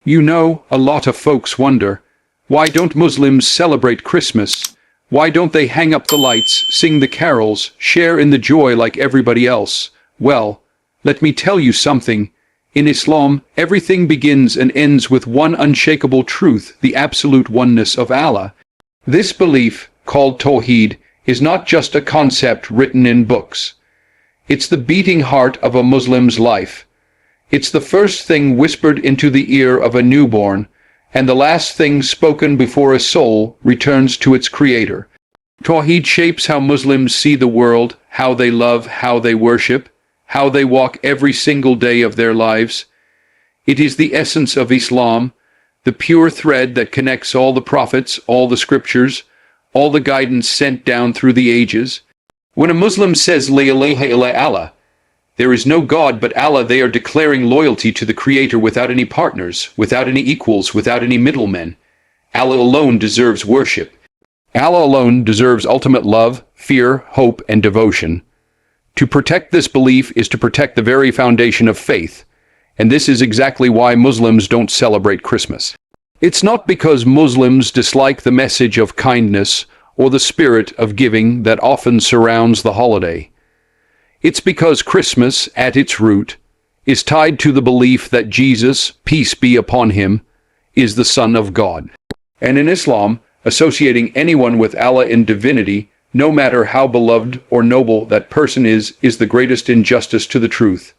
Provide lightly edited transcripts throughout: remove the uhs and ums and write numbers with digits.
You know, a lot of folks wonder, why don't Muslims celebrate Christmas? Why don't they hang up the lights, sing the carols, share in the joy like everybody else? Well, let me tell you something. In Islam, everything begins and ends with one unshakable truth, the absolute oneness of Allah. This belief, called Tawheed, is not just a concept written in books. It's the beating heart of a Muslim's life. It's the first thing whispered into the ear of a newborn, and the last thing spoken before a soul returns to its creator. Tawheed shapes how Muslims see the world, how they love, how they worship, how they walk every single day of their lives. It is the essence of Islam, the pure thread that connects all the prophets, all the scriptures, all the guidance sent down through the ages. When a Muslim says, La ilaha illa Allah, there is no God but Allah, they are declaring loyalty to the Creator without any partners, without any equals, without any middlemen. Allah alone deserves worship. Allah alone deserves ultimate love, fear, hope, and devotion. To protect this belief is to protect the very foundation of faith, and this is exactly why Muslims don't celebrate Christmas. It's not because Muslims dislike the message of kindness or the spirit of giving that often surrounds the holiday. It's because Christmas, at its root, is tied to the belief that Jesus, peace be upon him, is the Son of God. And in Islam, associating anyone with Allah in divinity, no matter how beloved or noble that person is the greatest injustice to the truth.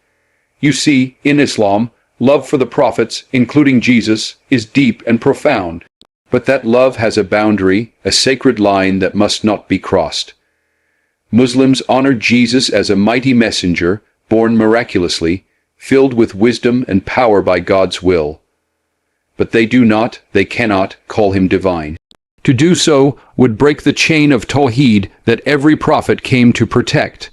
You see, in Islam, love for the prophets, including Jesus, is deep and profound. But that love has a boundary, a sacred line that must not be crossed. Muslims honor Jesus as a mighty messenger, born miraculously, filled with wisdom and power by God's will. But they cannot call him divine. To do so would break the chain of Tawheed that every prophet came to protect.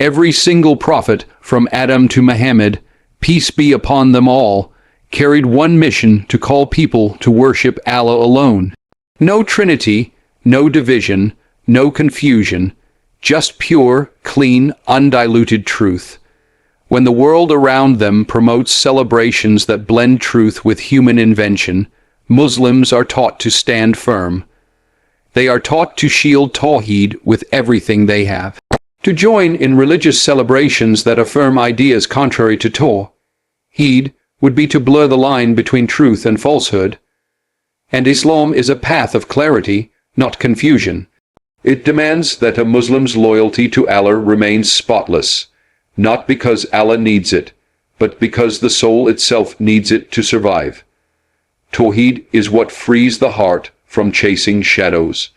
Every single prophet, from Adam to Muhammad, peace be upon them all, carried one mission to call people to worship Allah alone. No trinity, no division, no confusion, just pure, clean, undiluted truth. When the world around them promotes celebrations that blend truth with human invention, Muslims are taught to stand firm. They are taught to shield Tawheed with everything they have. To join in religious celebrations that affirm ideas contrary to Tawheed would be to blur the line between truth and falsehood. And Islam is a path of clarity, not confusion. It demands that a Muslim's loyalty to Allah remains spotless, not because Allah needs it, but because the soul itself needs it to survive. Tawheed is what frees the heart from chasing shadows.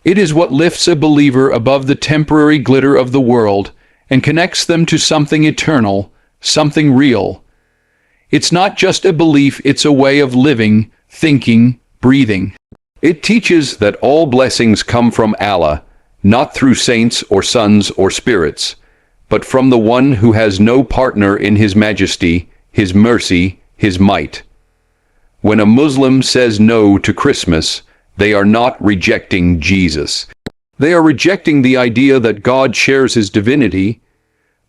It is what lifts a believer above the temporary glitter of the world and connects them to something eternal, something real. It's not just a belief, it's a way of living, thinking, breathing. It teaches that all blessings come from Allah, not through saints or sons or spirits, but from the one who has no partner in his majesty, his mercy, his might. When a Muslim says no to Christmas, they are not rejecting Jesus. They are rejecting the idea that God shares his divinity.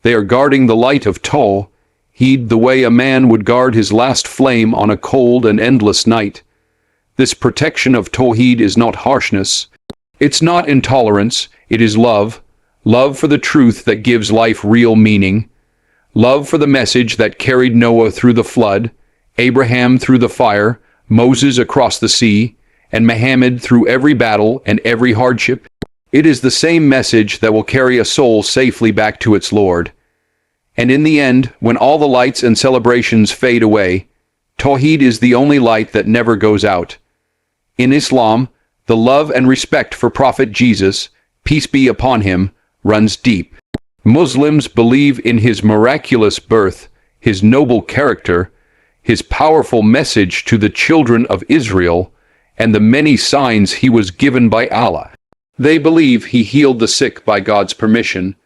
They are guarding the light of Tawheed the way a man would guard his last flame on a cold and endless night. This protection of Tawheed is not harshness. It's not intolerance. It is love. Love for the truth that gives life real meaning. Love for the message that carried Noah through the flood, Abraham through the fire, Moses across the sea, and Muhammad through every battle and every hardship. It is the same message that will carry a soul safely back to its Lord. And in the end, when all the lights and celebrations fade away, Tawheed is the only light that never goes out. In Islam, the love and respect for Prophet Jesus, peace be upon him, runs deep. Muslims believe in his miraculous birth, his noble character, his powerful message to the children of Israel, and the many signs he was given by Allah. They believe he healed the sick by God's permission,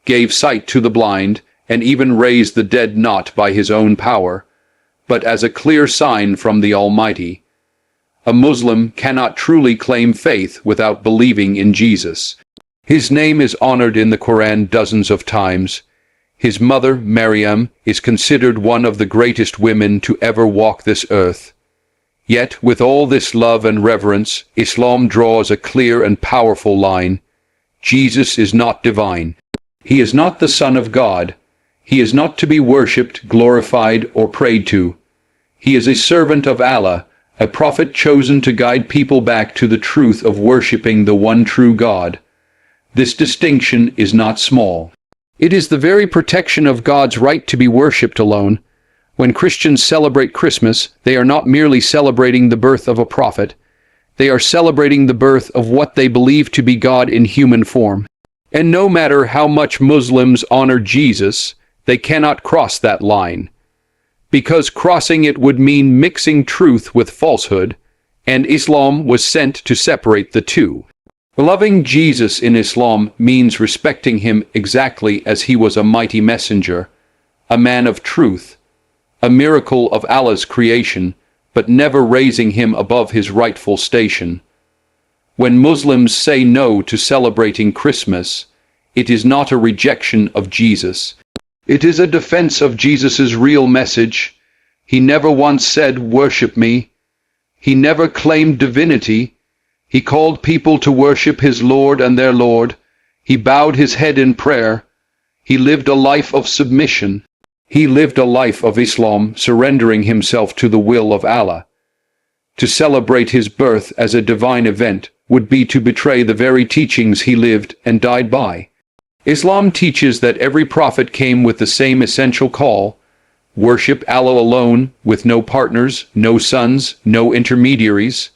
gave sight to the blind, and even raised the dead not by his own power, but as a clear sign from the Almighty. A Muslim cannot truly claim faith without believing in Jesus. His name is honored in the Quran dozens of times. His mother, Maryam, is considered one of the greatest women to ever walk this earth. Yet, with all this love and reverence, Islam draws a clear and powerful line. Jesus is not divine. He is not the Son of God. He is not to be worshipped, glorified, or prayed to. He is a servant of Allah, a prophet chosen to guide people back to the truth of worshipping the one true God. This distinction is not small. It is the very protection of God's right to be worshipped alone. When Christians celebrate Christmas, they are not merely celebrating the birth of a prophet. They are celebrating the birth of what they believe to be God in human form. And no matter how much Muslims honor Jesus, they cannot cross that line. Because crossing it would mean mixing truth with falsehood, and Islam was sent to separate the two. Loving Jesus in Islam means respecting him exactly as he was a mighty messenger, a man of truth, a miracle of Allah's creation, but never raising him above his rightful station. When Muslims say no to celebrating Christmas, it is not a rejection of Jesus. It is a defense of Jesus' real message. He never once said, "Worship me." He never claimed divinity. He called people to worship his Lord and their Lord. He bowed his head in prayer. He lived a life of submission. He lived a life of Islam, surrendering himself to the will of Allah. To celebrate his birth as a divine event would be to betray the very teachings he lived and died by. Islam teaches that every prophet came with the same essential call: worship Allah alone, with no partners, no sons, no intermediaries.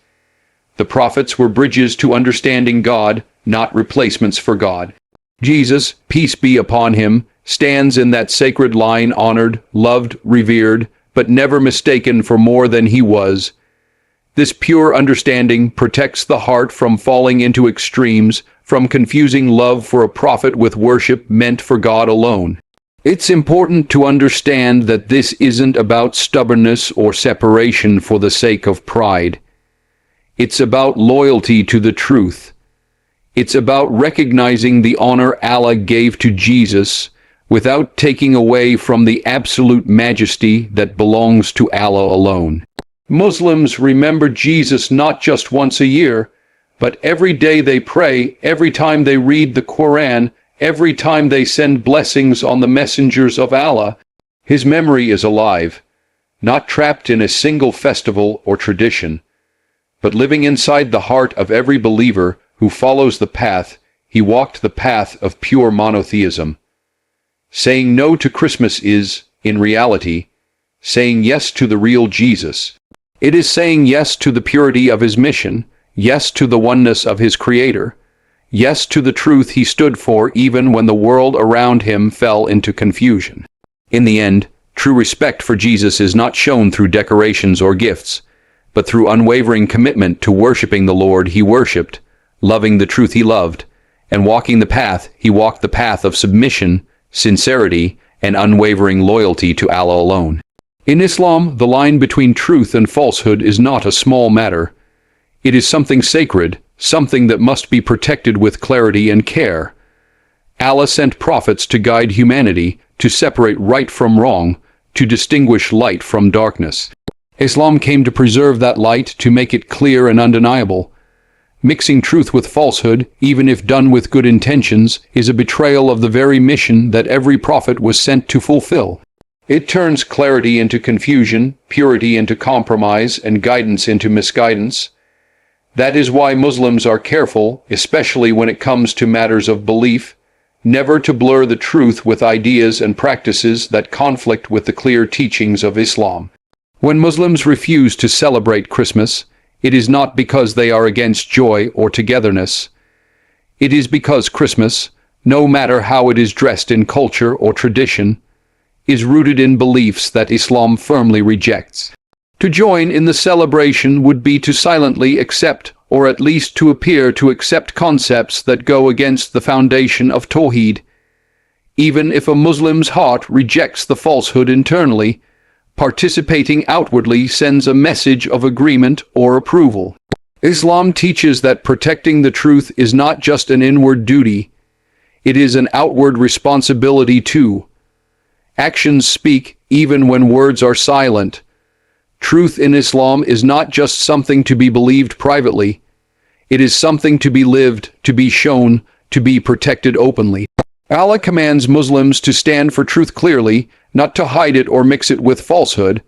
The prophets were bridges to understanding God, not replacements for God. Jesus, peace be upon him, stands in that sacred line, honored, loved, revered, but never mistaken for more than he was. This pure understanding protects the heart from falling into extremes, from confusing love for a prophet with worship meant for God alone. It's important to understand that this isn't about stubbornness or separation for the sake of pride. It's about loyalty to the truth. It's about recognizing the honor Allah gave to Jesus without taking away from the absolute majesty that belongs to Allah alone. Muslims remember Jesus not just once a year, but every day they pray, every time they read the Quran, every time they send blessings on the messengers of Allah. His memory is alive, not trapped in a single festival or tradition, but living inside the heart of every believer who follows the path. He walked the path of pure monotheism. Saying no to Christmas is, in reality, saying yes to the real Jesus. It is saying yes to the purity of his mission, yes to the oneness of his Creator, yes to the truth he stood for even when the world around him fell into confusion. In the end, true respect for Jesus is not shown through decorations or gifts, but through unwavering commitment to worshiping the Lord he worshipped, loving the truth he loved, and walking the path he walked, the path of submission, sincerity, and unwavering loyalty to Allah alone. In Islam, the line between truth and falsehood is not a small matter. It is something sacred, something that must be protected with clarity and care. Allah sent prophets to guide humanity, to separate right from wrong, to distinguish light from darkness. Islam came to preserve that light, to make it clear and undeniable. Mixing truth with falsehood, even if done with good intentions, is a betrayal of the very mission that every prophet was sent to fulfill. It turns clarity into confusion, purity into compromise, and guidance into misguidance. That is why Muslims are careful, especially when it comes to matters of belief, never to blur the truth with ideas and practices that conflict with the clear teachings of Islam. When Muslims refuse to celebrate Christmas, it is not because they are against joy or togetherness. It is because Christmas, no matter how it is dressed in culture or tradition, is rooted in beliefs that Islam firmly rejects. To join in the celebration would be to silently accept, or at least to appear to accept, concepts that go against the foundation of Tawheed. Even if a Muslim's heart rejects the falsehood internally, participating outwardly sends a message of agreement or approval. Islam teaches that protecting the truth is not just an inward duty, it is an outward responsibility too. Actions speak even when words are silent. Truth in Islam is not just something to be believed privately. It is something to be lived, to be shown, to be protected openly. Allah commands Muslims to stand for truth clearly, not to hide it or mix it with falsehood.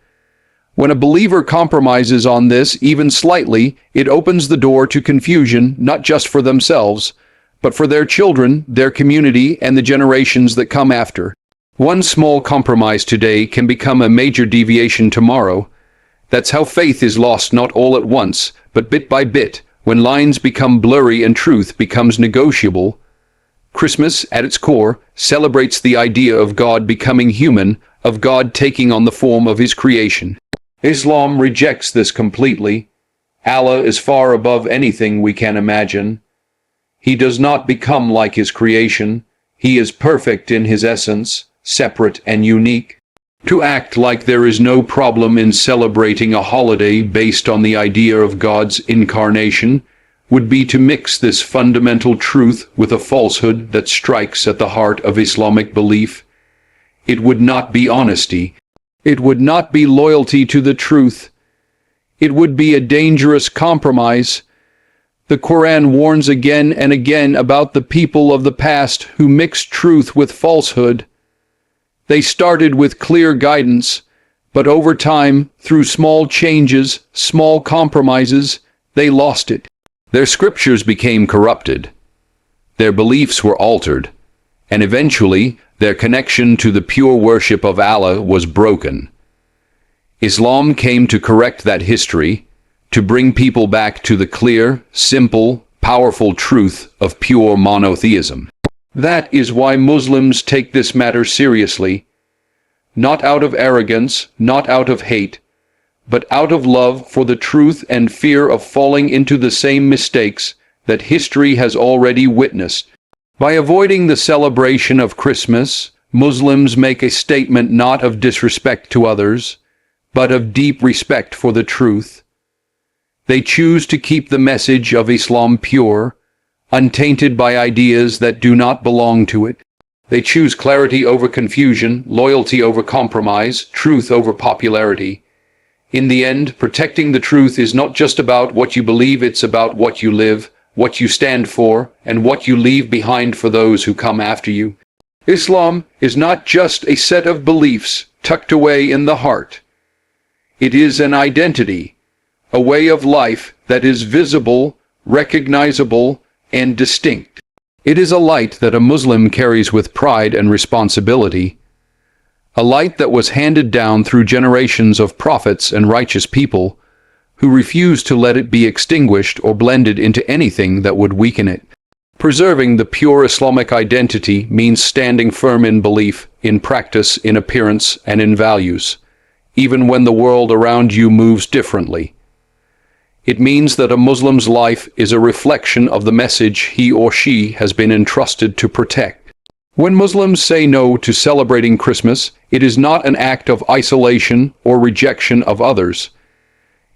When a believer compromises on this even slightly, it opens the door to confusion, not just for themselves, but for their children, their community, and the generations that come after. One small compromise today can become a major deviation tomorrow. That's how faith is lost, not all at once, but bit by bit, when lines become blurry and truth becomes negotiable. Christmas, at its core, celebrates the idea of God becoming human, of God taking on the form of his creation. Islam rejects this completely. Allah is far above anything we can imagine. He does not become like his creation. He is perfect in his essence, separate and unique. To act like there is no problem in celebrating a holiday based on the idea of God's incarnation would be to mix this fundamental truth with a falsehood that strikes at the heart of Islamic belief. It would not be honesty. It would not be loyalty to the truth. It would be a dangerous compromise. The Quran warns again and again about the people of the past who mixed truth with falsehood. They started with clear guidance, but over time, through small changes, small compromises, they lost it. Their scriptures became corrupted. Their beliefs were altered, and eventually, their connection to the pure worship of Allah was broken. Islam came to correct that history, to bring people back to the clear, simple, powerful truth of pure monotheism. That is why Muslims take this matter seriously, not out of arrogance, not out of hate, but out of love for the truth and fear of falling into the same mistakes that history has already witnessed. By avoiding the celebration of Christmas, Muslims make a statement not of disrespect to others, but of deep respect for the truth. They choose to keep the message of Islam pure, untainted by ideas that do not belong to it. They choose clarity over confusion, loyalty over compromise, truth over popularity. In the end, protecting the truth is not just about what you believe, it's about what you live, what you stand for, and what you leave behind for those who come after you. Islam is not just a set of beliefs tucked away in the heart. It is an identity, a way of life that is visible, recognizable, and distinct. It is a light that a Muslim carries with pride and responsibility, a light that was handed down through generations of prophets and righteous people who refused to let it be extinguished or blended into anything that would weaken it. Preserving the pure Islamic identity means standing firm in belief, in practice, in appearance, and in values, even when the world around you moves differently. It means that a Muslim's life is a reflection of the message he or she has been entrusted to protect. When Muslims say no to celebrating Christmas, it is not an act of isolation or rejection of others.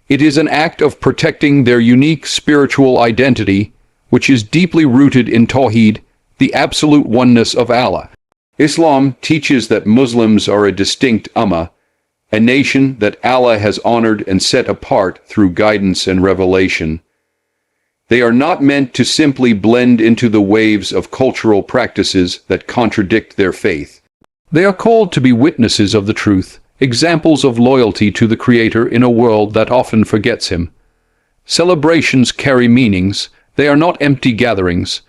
It is an act of protecting their unique spiritual identity, which is deeply rooted in Tawheed, the absolute oneness of Allah. Islam teaches that Muslims are a distinct ummah, a nation that Allah has honored and set apart through guidance and revelation. They are not meant to simply blend into the waves of cultural practices that contradict their faith. They are called to be witnesses of the truth, examples of loyalty to the Creator in a world that often forgets Him. Celebrations carry meanings. They are not empty gatherings.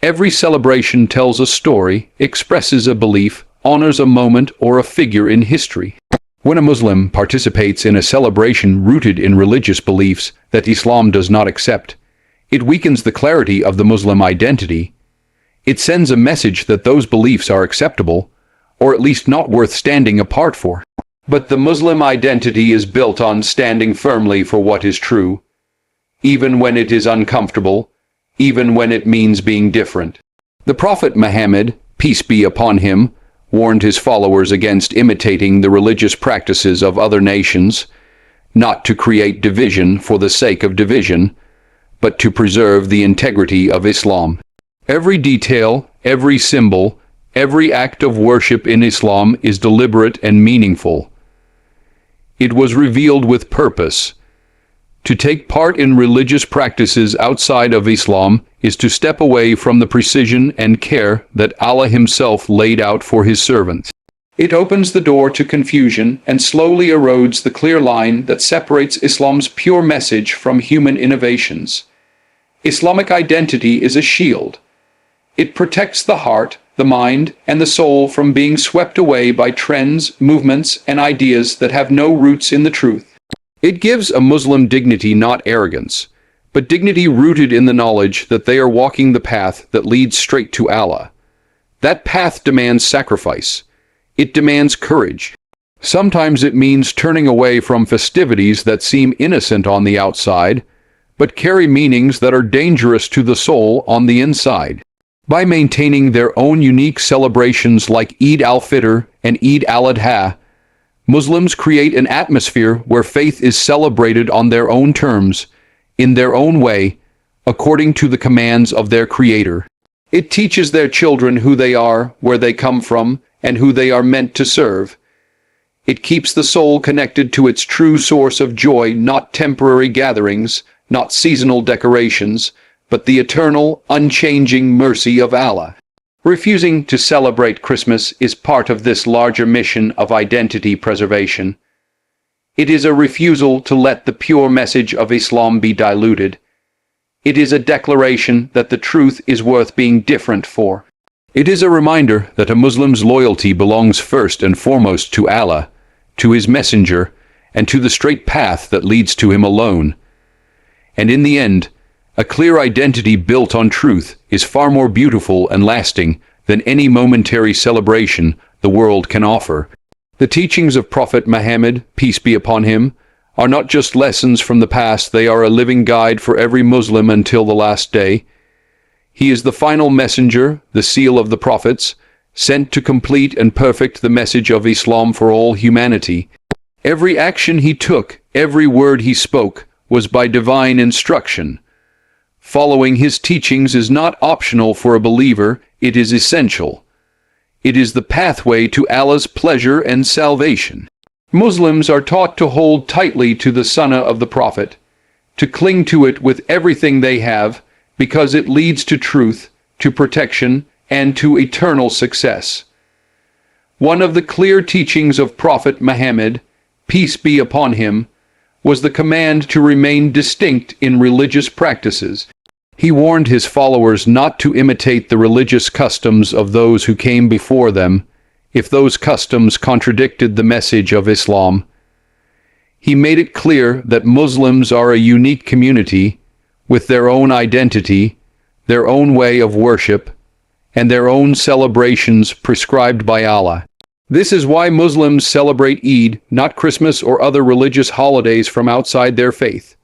Every celebration tells a story, expresses a belief, honors a moment or a figure in history. When a Muslim participates in a celebration rooted in religious beliefs that Islam does not accept, it weakens the clarity of the Muslim identity. It sends a message that those beliefs are acceptable, or at least not worth standing apart for. But the Muslim identity is built on standing firmly for what is true, even when it is uncomfortable, even when it means being different. The Prophet Muhammad, peace be upon him, warned his followers against imitating the religious practices of other nations, not to create division for the sake of division, but to preserve the integrity of Islam. Every detail, every symbol, Every act of worship in Islam is deliberate and meaningful. It was revealed with purpose. To take part in religious practices outside of Islam is to step away from the precision and care that Allah Himself laid out for His servants. It opens the door to confusion and slowly erodes the clear line that separates Islam's pure message from human innovations. Islamic identity is a shield. It protects the heart, the mind, and the soul from being swept away by trends, movements, and ideas that have no roots in the truth. It gives a Muslim dignity, not arrogance, but dignity rooted in the knowledge that they are walking the path that leads straight to Allah. That path demands sacrifice. It demands courage. Sometimes it means turning away from festivities that seem innocent on the outside, but carry meanings that are dangerous to the soul on the inside. By maintaining their own unique celebrations like Eid al-Fitr and Eid al-Adha, Muslims create an atmosphere where faith is celebrated on their own terms, in their own way, according to the commands of their Creator. It teaches their children who they are, where they come from, and who they are meant to serve. It keeps the soul connected to its true source of joy, not temporary gatherings, not seasonal decorations, but the eternal, unchanging mercy of Allah. Refusing to celebrate Christmas is part of this larger mission of identity preservation. It is a refusal to let the pure message of Islam be diluted. It is a declaration that the truth is worth being different for. It is a reminder that a Muslim's loyalty belongs first and foremost to Allah, to His Messenger, and to the straight path that leads to Him alone. And in the end, a clear identity built on truth is far more beautiful and lasting than any momentary celebration the world can offer. The teachings of Prophet Muhammad, peace be upon him, are not just lessons from the past, they are a living guide for every Muslim until the last day. He is the final messenger, the seal of the prophets, sent to complete and perfect the message of Islam for all humanity. Every action he took, every word he spoke, was by divine instruction. Following his teachings is not optional for a believer, it is essential. It is the pathway to Allah's pleasure and salvation. Muslims are taught to hold tightly to the Sunnah of the Prophet, to cling to it with everything they have, because it leads to truth, to protection, and to eternal success. One of the clear teachings of Prophet Muhammad, peace be upon him, was the command to remain distinct in religious practices. He warned his followers not to imitate the religious customs of those who came before them, if those customs contradicted the message of Islam. He made it clear that Muslims are a unique community, with their own identity, their own way of worship, and their own celebrations prescribed by Allah. This is why Muslims celebrate Eid, not Christmas or other religious holidays from outside their faith.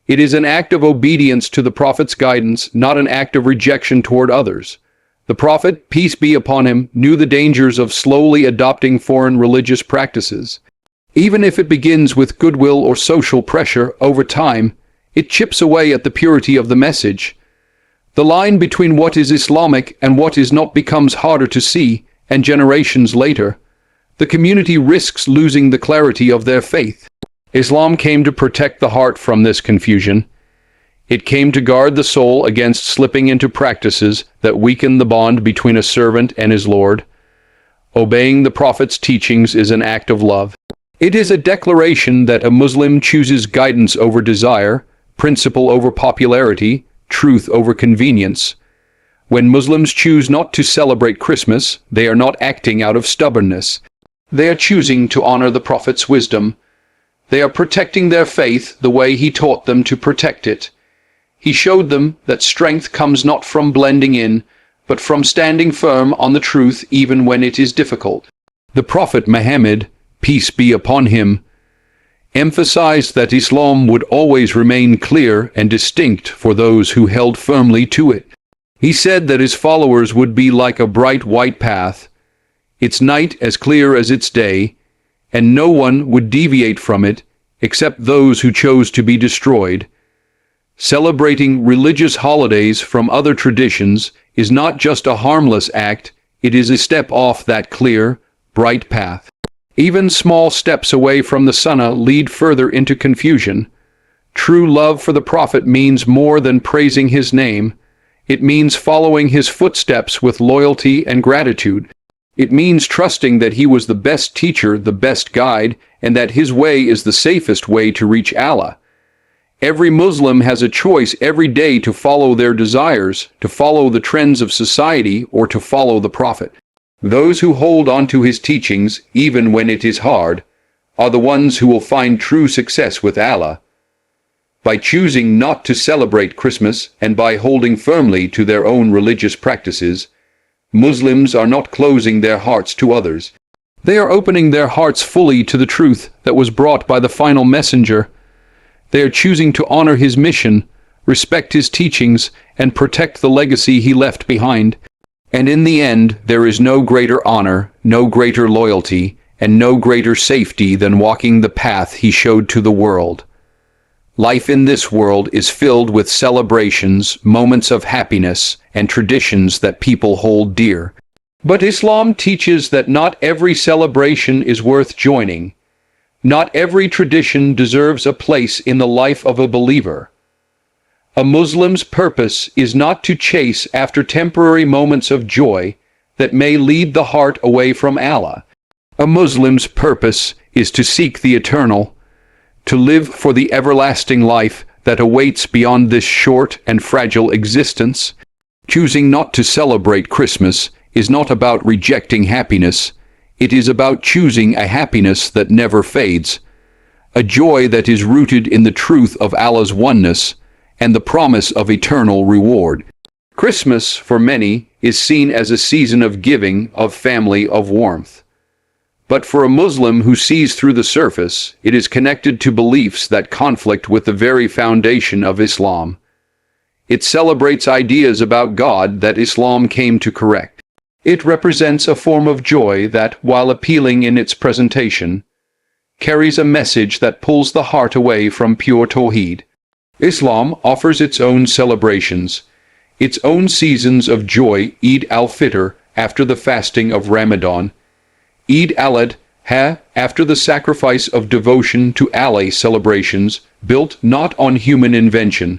It is an act of obedience to the Prophet's guidance, not an act of rejection toward others. The Prophet, peace be upon him, knew the dangers of slowly adopting foreign religious practices. Even if it begins with goodwill or social pressure, over time, it chips away at the purity of the message. The line between what is Islamic and what is not becomes harder to see, and generations later, the community risks losing the clarity of their faith. Islam came to protect the heart from this confusion. It came to guard the soul against slipping into practices that weaken the bond between a servant and his Lord. Obeying the Prophet's teachings is an act of love. It is a declaration that a Muslim chooses guidance over desire, principle over popularity, truth over convenience. When Muslims choose not to celebrate Christmas, they are not acting out of stubbornness. They are choosing to honor the Prophet's wisdom. They are protecting their faith the way he taught them to protect it. He showed them that strength comes not from blending in, but from standing firm on the truth even when it is difficult. The Prophet Muhammad, peace be upon him, emphasized that Islam would always remain clear and distinct for those who held firmly to it. He said that his followers would be like a bright white path, its night as clear as its day, and no one would deviate from it except those who chose to be destroyed. Celebrating religious holidays from other traditions is not just a harmless act, It is a step off that clear, bright path. Even small steps away from the sunnah lead further into confusion. True love for the Prophet means more than praising his name. It means following his footsteps with loyalty and gratitude. It means trusting that he was the best teacher, the best guide, and that his way is the safest way to reach Allah. Every Muslim has a choice every day to follow their desires, to follow the trends of society, or to follow the Prophet. Those who hold on to his teachings, even when it is hard, are the ones who will find true success with Allah. By choosing not to celebrate Christmas and by holding firmly to their own religious practices, Muslims are not closing their hearts to others. They are opening their hearts fully to the truth that was brought by the final messenger. They are choosing to honor his mission, respect his teachings, and protect the legacy he left behind. And in the end, there is no greater honor, no greater loyalty, and no greater safety than walking the path he showed to the world. Life in this world is filled with celebrations, moments of happiness, and traditions that people hold dear. But Islam teaches that not every celebration is worth joining. Not every tradition deserves a place in the life of a believer. A Muslim's purpose is not to chase after temporary moments of joy that may lead the heart away from Allah. A Muslim's purpose is to seek the eternal, to live for the everlasting life that awaits beyond this short and fragile existence. Choosing not to celebrate Christmas is not about rejecting happiness. It is about choosing a happiness that never fades, a joy that is rooted in the truth of Allah's oneness and the promise of eternal reward. Christmas, for many, is seen as a season of giving, of family, of warmth. But for a Muslim who sees through the surface, it is connected to beliefs that conflict with the very foundation of Islam. It celebrates ideas about God that Islam came to correct. It represents a form of joy that, while appealing in its presentation, carries a message that pulls the heart away from pure Tawheed. Islam offers its own celebrations, its own seasons of joy: Eid al-Fitr after the fasting of Ramadan, Eid al-Adha after the sacrifice of devotion to Allah, celebrations built not on human invention,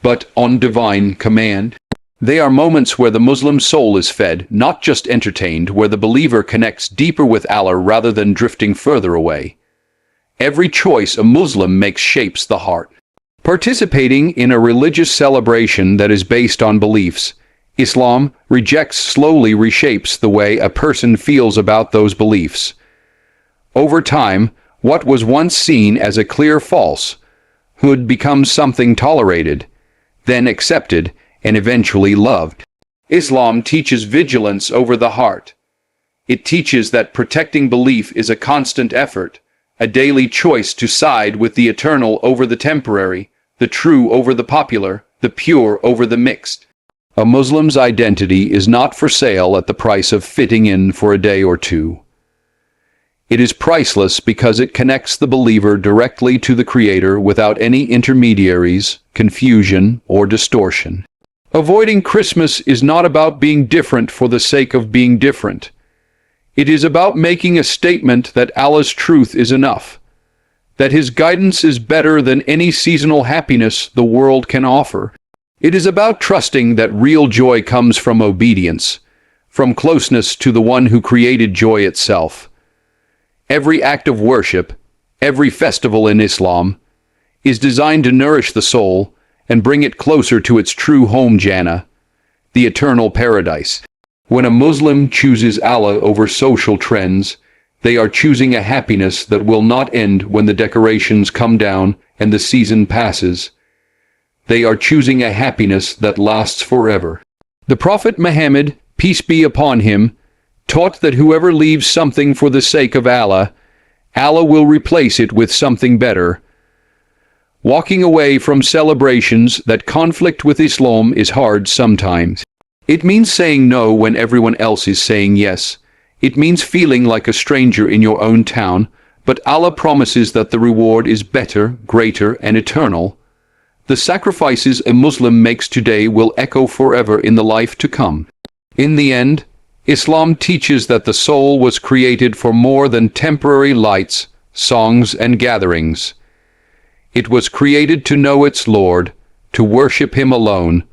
but on divine command. They are moments where the Muslim soul is fed, not just entertained, where the believer connects deeper with Allah rather than drifting further away. Every choice a Muslim makes shapes the heart. Participating in a religious celebration that is based on beliefs, Islam slowly reshapes the way a person feels about those beliefs. Over time, what was once seen as a clear falsehood becomes something tolerated, then accepted, and eventually loved. Islam teaches vigilance over the heart. It teaches that protecting belief is a constant effort, a daily choice to side with the eternal over the temporary, the true over the popular, the pure over the mixed. A Muslim's identity is not for sale at the price of fitting in for a day or two. It is priceless because it connects the believer directly to the Creator without any intermediaries, confusion, or distortion. Avoiding Christmas is not about being different for the sake of being different. It is about making a statement that Allah's truth is enough, that His guidance is better than any seasonal happiness the world can offer. It is about trusting that real joy comes from obedience, from closeness to the one who created joy itself. Every act of worship, every festival in Islam, is designed to nourish the soul and bring it closer to its true home, Jannah, the eternal paradise. When a Muslim chooses Allah over social trends, they are choosing a happiness that will not end when the decorations come down and the season passes. They are choosing a happiness that lasts forever. The Prophet Muhammad, peace be upon him, taught that whoever leaves something for the sake of Allah, Allah will replace it with something better. Walking away from celebrations that conflict with Islam is hard sometimes. It means saying no when everyone else is saying yes. It means feeling like a stranger in your own town, but Allah promises that the reward is better, greater, and eternal. The sacrifices a Muslim makes today will echo forever in the life to come. In the end, Islam teaches that the soul was created for more than temporary lights, songs, and gatherings. It was created to know its Lord, to worship Him alone,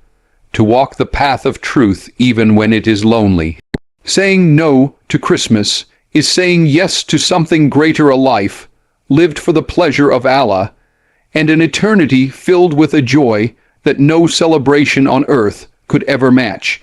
to walk the path of truth even when it is lonely. Saying no to Christmas is saying yes to something greater, a life lived for the pleasure of Allah, and an eternity filled with a joy that no celebration on earth could ever match.